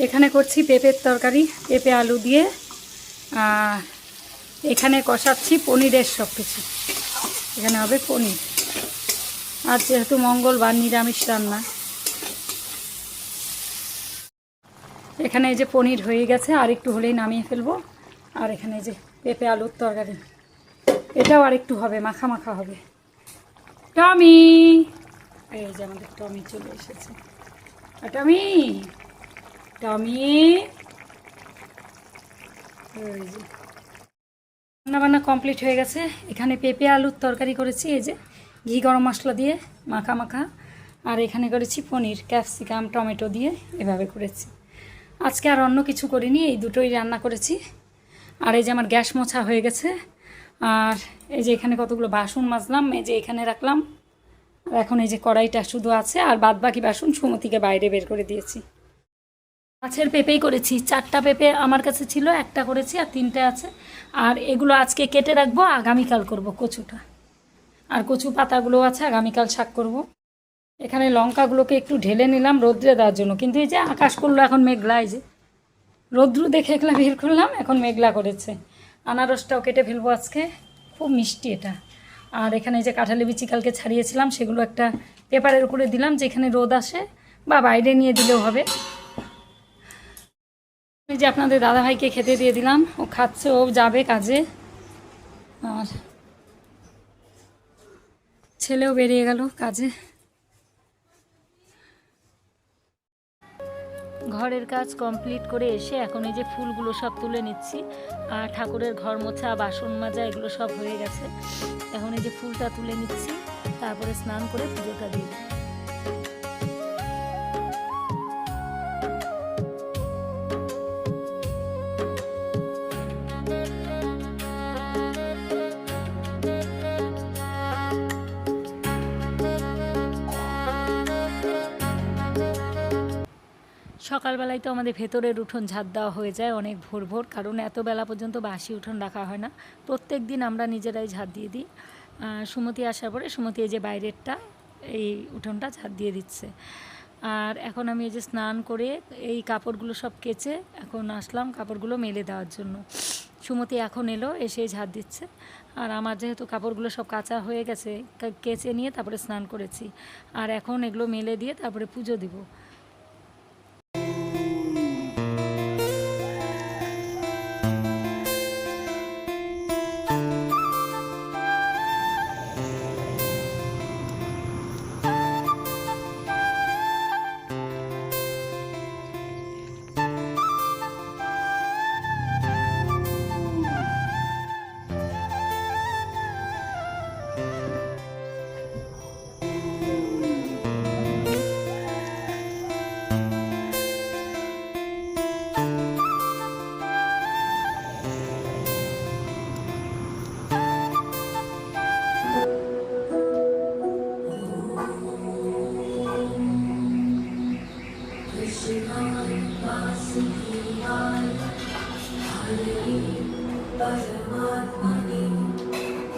এখানে করছি পেঁপের তরকারি, পেঁপে আলু দিয়ে। এখানে কষাচ্ছি পনিরের সব কিছু। এখানে হবে পনির, আর যেহেতু মঙ্গলবার নিরামিষ রান্না। এখানে এই যে পনির হয়ে গেছে, আর একটু হলেই নামিয়ে ফেলবো। আর এখানে যে পেঁপে আলুর তরকারি, এটাও আর একটু হবে, মাখা মাখা হবে। টমি, এই যে আমাদের টমি চলে এসেছে। টমি টমি ওই যে রান্নাবান্না কমপ্লিট হয়ে গেছে। এখানে পেঁপে আলুর তরকারি করেছি, এই যে ঘি গরম মশলা দিয়ে মাখা মাখা। আর এখানে করেছি পনির, ক্যাপসিকাম টমেটো দিয়ে এভাবে করেছি। আজকে আর অন্য কিছু করিনি, এই দুটোই রান্না করেছি। আর এই যে আমার গ্যাস মোছা হয়ে গেছে। আর এই যে এখানে কতগুলো বাসন মাজলাম, এই যে এখানে রাখলাম। আর এখন এই যে কড়াইটা শুধু আছে, আর বাদ বাকি বাসন সুমতিকে বাইরে বের করে দিয়েছি। গাছের পেঁপেই করেছি, 4টা পেঁপে আমার কাছে ছিল, একটা করেছি আর 3টে আছে। আর এগুলো আজকে কেটে রাখবো, আগামীকাল করব কচুটা। আর কচু পাতাগুলো আছে, আগামীকাল শাক করব। এখানে লঙ্কাগুলোকে একটু ঢেলে নিলাম রোদ্রে দেওয়ার জন্য, কিন্তু এই যে আকাশ করলো এখন মেঘলা। এই যে রৌদ্র দেখে একলা বের করলাম, এখন মেঘলা করেছে। আনারসটাও কেটে ফেলবো আজকে, খুব মিষ্টি এটা। আর এখানে যে কাঁঠালি বিচি কালকে ছাড়িয়েছিলাম, সেগুলো একটা পেপারের উপরে দিলাম, যেখানে রোদ আসে, বা বাইরে নিয়ে দিলেও হবে। এই যে আপনাদের দাদাভাইকে খেতে দিয়ে দিলাম, ও খাচ্ছে, ও যাবে কাজে। আর ছেলেও বেরিয়ে গেল কাজে। ঘরের কাজ কমপ্লিট করে এসে এখন এই যে ফুলগুলো সব তুলে নিচ্ছি। আর ঠাকুরের ঘর মোছা, বাসন মাজা এগুলো সব হয়ে গেছে। এখন এই যে ফুলটা তুলে নিচ্ছি, তারপরে স্নান করে পুজোটা দিই। সকালবেলায় তো আমাদের ভেতরের উঠোন ঝাঁট দেওয়া হয়ে যায় অনেক ভোর ভোর, কারণ এত বেলা পর্যন্ত বাসি উঠোন রাখা হয় না। প্রত্যেক দিন আমরা নিজেরাই ঝাঁট দিয়ে দিই। সুমতি আসার পরে সুমতি এই যে বাইরেরটা, এই উঠোনটা ঝাঁট দিয়ে দিচ্ছে। আর এখন আমি এই যে স্নান করে এই কাপড়গুলো সব কেচে এখন আসলাম কাপড়গুলো মেলে দেওয়ার জন্য। সুমতি এখন এলো, এসে ঝাঁট দিচ্ছে। আর আমার যেহেতু কাপড়গুলো সব কাচা হয়ে গেছে, কেচে নিয়ে তারপরে স্নান করেছি। আর এখন এগুলো মেলে দিয়ে তারপরে পুজো দিব। परमात्मने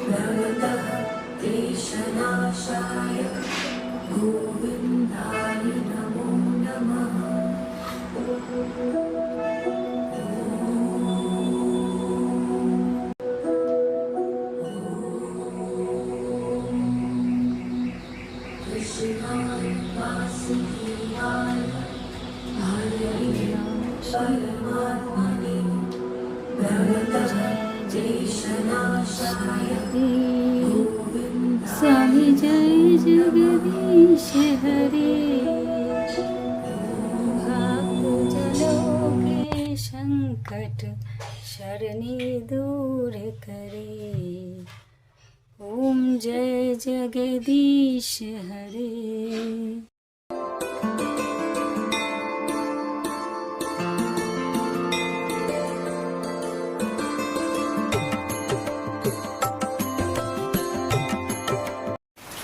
भगवतः क्लेशनाशाय गोविन्दाय नमो नमः। कृष्णाय वासुदेवाय परमात्मने भगवतः क्लेशनाशाय स्वामी जय जगदीश हरे, भक्त जनों के संकट शरणी दूर करे। ओम जय जगदीश हरे।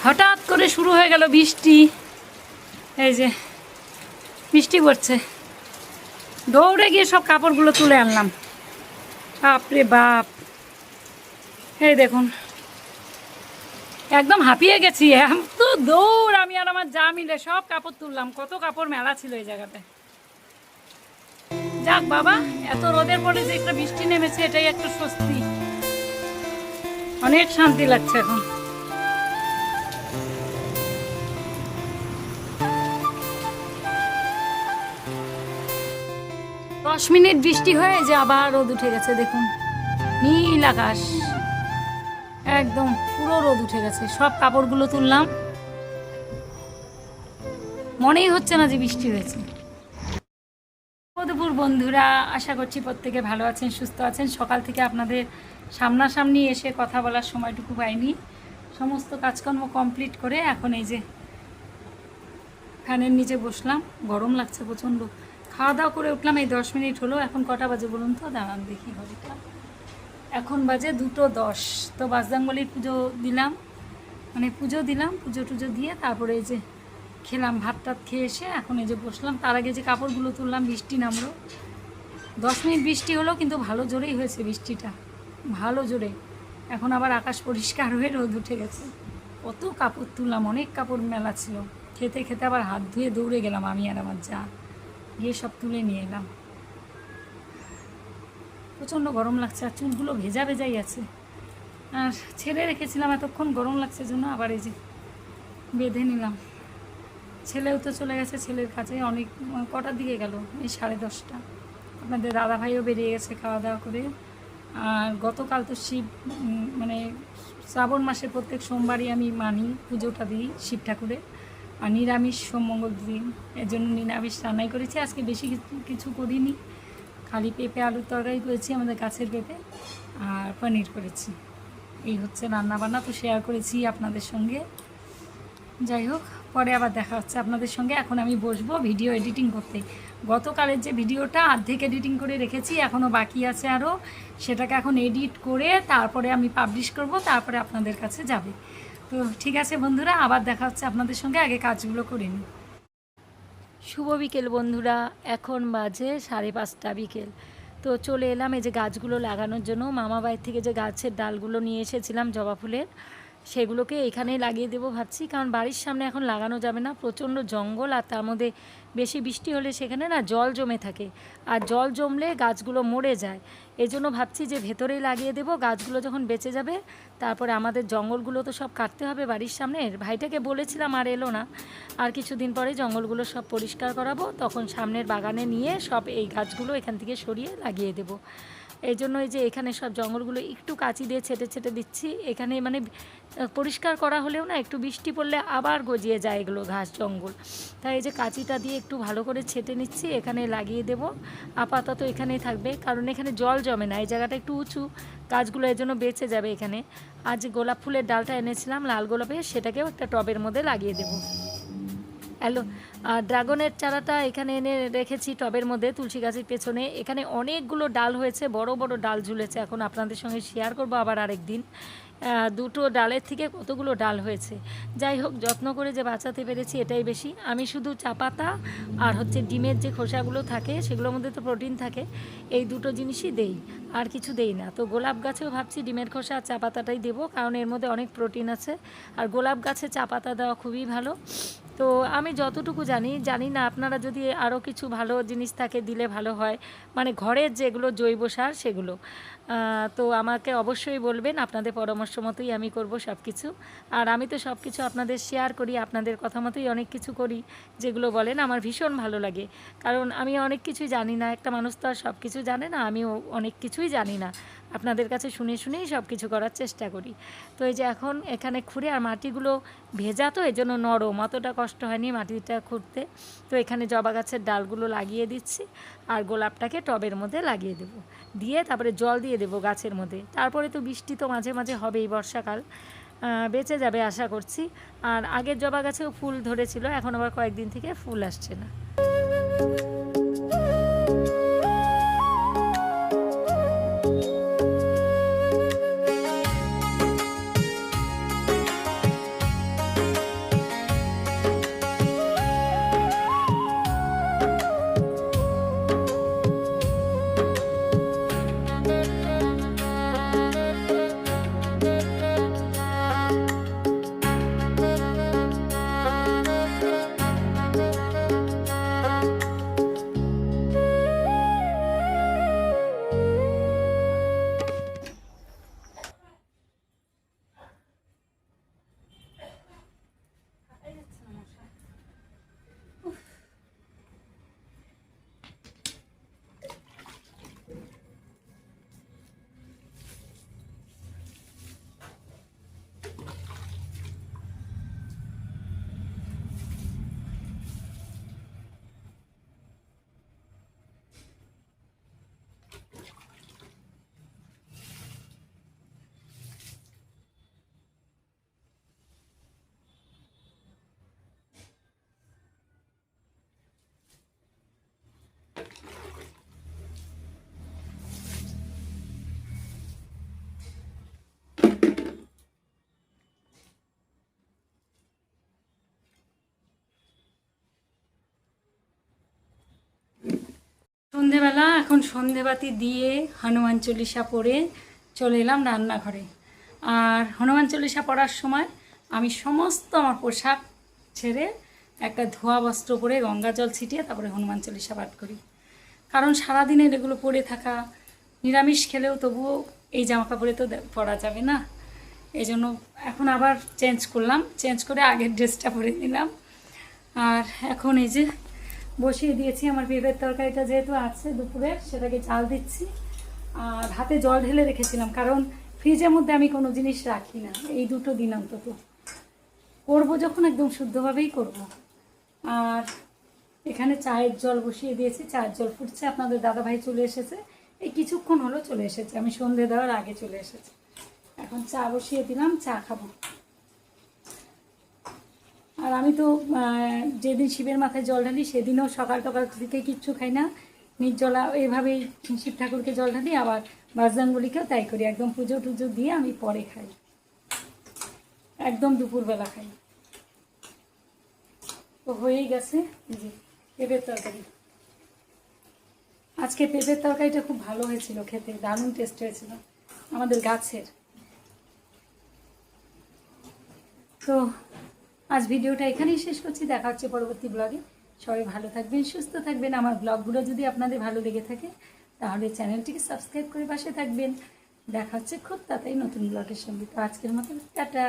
হঠাৎ করে শুরু হয়ে গেল বৃষ্টি, এই যে বৃষ্টি পড়ছে। দৌড়ে গিয়ে সব কাপড়গুলো তুলে আনলাম। বাপরে বাপ, এই দেখুন একদম হাঁপিয়ে গেছি। এত দৌড়, আমি আর আমার যা মিলে সব কাপড় তুললাম। কত কাপড় মেলা ছিল এই জায়গাতে। যাক বাবা, এত রোদের পরে যে একটা বৃষ্টি নেমেছে এটাই একটা স্বস্তি, অনেক শান্তি লাগছে এখন। দশ মিনিট বৃষ্টি হয়ে যে আবার রোদ উঠে গেছে, দেখুন নীল আকাশ, একদম পুরো রোদ উঠে গেছে। সব কাপড়গুলো তুললাম, মনেই হচ্ছে না যে বৃষ্টি হয়েছে। দুপুর বন্ধুরা, আশা করছি প্রত্যেকে ভালো আছেন, সুস্থ আছেন। সকাল থেকে আপনাদের সামনাসামনি এসে কথা বলার সময়টুকু পাইনি। সমস্ত কাজকর্ম কমপ্লিট করে এখন এই যে ফ্যানের নিচে বসলাম, গরম লাগছে প্রচণ্ড। খাওয়া দাওয়া করে উঠলাম, এই 10 মিনিট হলো। এখন কটা বাজে বলুন তো, দাঁড়ান দেখি ঘড়িটা। এখন বাজে 2:10। তো বাজদাঙ্গলির পুজো দিলাম, মানে পুজো দিলাম, পুজো টুজো দিয়ে তারপরে এই যে খেলাম, ভাত টাত খেয়ে এসে এখন এই যে বসলাম। তার আগে যে কাপড়গুলো তুললাম, বৃষ্টি নামলো। 10 মিনিট বৃষ্টি হলো, কিন্তু ভালো জোরেই হয়েছে বৃষ্টিটা, ভালো জোরে। এখন আবার আকাশ পরিষ্কার হয়ে রোদ উঠে গেছে। কত কাপড় তুললাম, অনেক কাপড় মেলা ছিল। খেতে খেতে আবার হাত ধুয়ে দৌড়ে গেলাম আমি আর আমার যা, গিয়ে সব তুলে নিয়ে এলাম। প্রচণ্ড গরম লাগছে, আর চুলগুলো ভেজা ভেজাই আছে। আর ছেড়ে রেখেছিলাম এতক্ষণ, গরম লাগছে জন্য আবার এই যে বেঁধে নিলাম। ছেলেও তো চলে গেছে ছেলের কাছে, অনেক কটার দিকে গেল, এই 10:30। আপনাদের দাদাভাইও বেরিয়ে গেছে খাওয়া দাওয়া করে। আর গতকাল তো শিব, মানে শ্রাবণ মাসে প্রত্যেক সোমবারই আমি মানি, পুজোটা দিই শিব ঠাকুরে। আর নিরামিষ সোম মঙ্গল দিন, এর জন্য নিরামিষ রান্নাই করেছি। আজকে বেশি কিছু করিনি, খালি পেঁপে আলুর তরকারি করেছি, আমাদের গাছের পেঁপে, আর পনির করেছি। এই হচ্ছে রান্নাবান্না, তো শেয়ার করেছি আপনাদের সঙ্গে। যাই হোক, পরে আবার দেখা হচ্ছে আপনাদের সঙ্গে। এখন আমি বসবো ভিডিও এডিটিং করতে। গতকালের যে ভিডিওটা অর্ধেক এডিটিং করে রেখেছি, এখনও বাকি আছে আরও, সেটাকে এখন এডিট করে তারপরে আমি পাবলিশ করব, তারপরে আপনাদের কাছে যাবে। তো ঠিক আছে বন্ধুরা, আবার দেখা হচ্ছে আপনাদের সঙ্গে, আগে কাজগুলো করে নিই। শুভ বিকেল বন্ধুরা, এখন বাজে 5:30 বিকেল। তো চলে এলাম এই যে গাছগুলো লাগানোর জন্য। মামা বাড়ির থেকে যে গাছের ডালগুলো নিয়ে এসেছিলাম জবা ফুলের, সেগুলোকে এখানেই লাগিয়ে দেবো ভাবছি। কারণ বাড়ির সামনে এখন লাগানো যাবে না, প্রচণ্ড জঙ্গল, আর তার মধ্যে বেশি বৃষ্টি হলে সেখানে না জল জমে থাকে, আর জল জমলে গাছগুলো মরে যায়। এই জন্য ভাবছি যে ভেতরেই লাগিয়ে দেবো। গাছগুলো যখন বেঁচে যাবে, তারপরে আমাদের জঙ্গলগুলো তো সব কাটতে হবে বাড়ির সামনে। ভাইটাকে বলেছিলাম, আর এলো না। আর কিছুদিন পরে জঙ্গলগুলো সব পরিষ্কার করাবো, তখন সামনের বাগানে নিয়ে সব এই গাছগুলো এখান থেকে সরিয়ে লাগিয়ে দেবো। এই জন্য এই যে এখানে সব জঙ্গলগুলো একটু কাঁচি দিয়ে ছেটে ছেটে দিচ্ছি। এখানে মানে পরিষ্কার করা হলেও না, একটু বৃষ্টি পড়লে আবার গজিয়ে যায় এগুলো ঘাস জঙ্গল। তাই এই যে কাঁচিটা দিয়ে একটু ভালো করে ছেটে নিচ্ছি, এখানে লাগিয়ে দেব। আপাতত এখানেই থাকবে, কারণ এখানে জল জমে না, এই জায়গাটা একটু উঁচু, গাছগুলো এর জন্য বেঁচে যাবে এখানে। আজ গোলাপ ফুলের ডালটা এনেছিলাম, লাল গোলাপের, সেটাকেও একটা টবের মধ্যে লাগিয়ে দেবো। আর ড্রাগনের চারাটা এখানে এনে রেখেছি টবের মধ্যে, তুলসী গাছের পেছনে। এখানে অনেকগুলো ডাল হয়েছে, বড় বড় ডাল ঝুলেছে। এখন আপনাদের সঙ্গে শেয়ার করব আবার আরেক দিন। দুটো ডালের থেকে কতগুলো ডাল হয়েছে। যাই হোক, যত্ন করে যে বাঁচাতে পেরেছি এটাই বেশি। আমি শুধু চা পাতা আর হচ্ছে ডিমের যে খোসাগুলো থাকে, সেগুলোর মধ্যে তো প্রোটিন থাকে, এই দুটো জিনিসই দেই, আর কিছু দেই না। তো গোলাপ গাছেও ভাবছি ডিমের খোসা আর চা পাতাটাই দেবো, কারণ এর মধ্যে অনেক প্রোটিন আছে। আর গোলাপ গাছে চা পাতা দেওয়া খুবই ভালো। তো আমি যতটুকু জানি না, আপনারা যদি আরও কিছু ভালো জিনিস থাকে দিলে ভালো হয়, মানে ঘরের যেগুলো জৈব সার সেগুলো, তো আমাকে অবশ্যই বলবেন। আপনাদের পরামর্শ মতোই আমি করব সব কিছু। আর আমি তো সব কিছু আপনাদের শেয়ার করি, আপনাদের কথা মতোই অনেক কিছু করি। যেগুলো বলেন আমার ভীষণ ভালো লাগে, কারণ আমি অনেক কিছুই জানি না। একটা মানুষ তো আর সব কিছু জানে না, আমিও অনেক কিছুই জানি না। আপনাদের কাছে শুনে শুনেই সব কিছু করার চেষ্টা করি। তো এই যে এখন এখানে খুঁড়ে, আর মাটিগুলো ভেজা তো এই জন্য নরম, অতটা কষ্ট হয়নি মাটিটা খুঁড়তে। তো এখানে জবা গাছের ডালগুলো লাগিয়ে দিচ্ছি, আর গোলাপটাকে টবের মধ্যে লাগিয়ে দেব, দিয়ে তারপরে জল দিয়ে দেবো গাছের মধ্যে। তারপরে তো বৃষ্টি তো মাঝে মাঝে হবেই, বর্ষাকাল বেঁচে যাবে আশা করছি। আর আগের জবা গাছেও ফুল ধরেছিল, এখন আবার কয়েকদিন থেকে ফুল আসছে না। সন্ধেবেলা এখন সন্ধেবাতি দিয়ে হনুমান চল্লিশা পড়ে চলে এলাম রান্নাঘরে। আর হনুমান চল্লিশা পড়ার সময় আমি সমস্ত আমার পোশাক ছেড়ে একটা ধোয়া বস্ত্র পরে গঙ্গা জল ছিটিয়ে তারপরে হনুমান চল্লিশা পাঠ করি। কারণ সারাদিনের এগুলো পরে থাকা, নিরামিষ খেলেও তবুও এই জামা কাপড়ে তো পরা যাবে না। এই জন্য এখন আবার চেঞ্জ করলাম, চেঞ্জ করে আগের ড্রেসটা পরে নিলাম। আর এখন এই যে বসিয়ে দিয়েছি আমার পেঁপের তরকারিটা, যেহেতু আছে দুপুরে সেটাকে চাল দিচ্ছি। আর হাতে জল ঢেলে রেখেছিলাম, কারণ ফ্রিজের মধ্যে আমি কোনো জিনিস রাখি না, এই 2 দিন অন্তত করবো যখন একদম শুদ্ধভাবেই করব। আর এখানে চায়ের জল বসিয়ে দিয়েছি, চায়ের জল ফুটছে। আপনাদের দাদাভাই চলে এসেছে, এই কিছুক্ষণ হলো চলে এসেছে, আমি সন্ধে দেওয়ার আগে চলে এসেছি। এখন চা বসিয়ে দিলাম, চা খাবো। আর আমি তো যেদিন শিবের মাথায় জল ঢালি সেদিনও সকাল টকাল থেকে কিচ্ছু খাই না, নির্জলা এইভাবেই শিব ঠাকুরকে জল ঢালি। আবার বাজরাঙ্গলিকেও তাই করি, একদম পুজো টুজো দিয়ে আমি পরে খাই, একদম দুপুরবেলা খাই। তো হয়েই গেছে জি পেঁপের তরকারি। আজকে পেঁপের তরকারিটা খুব ভালো হয়েছিল, খেতে দারুণ টেস্ট হয়েছিল, আমাদের গাছের। তো আজ ভিডিওটা এখানেই শেষ করছি, দেখা হচ্ছে পরবর্তী ব্লগে। সবাই ভালো থাকবেন, সুস্থ থাকবেন। আমার ব্লগগুলো যদি আপনাদের ভালো লেগে থাকে তাহলে চ্যানেলটিকে সাবস্ক্রাইব করে পাশে থাকবেন। দেখা হচ্ছে খুব তাড়াতাড়ি নতুন ব্লগের সঙ্গে। তো আজকের মতো টাটা।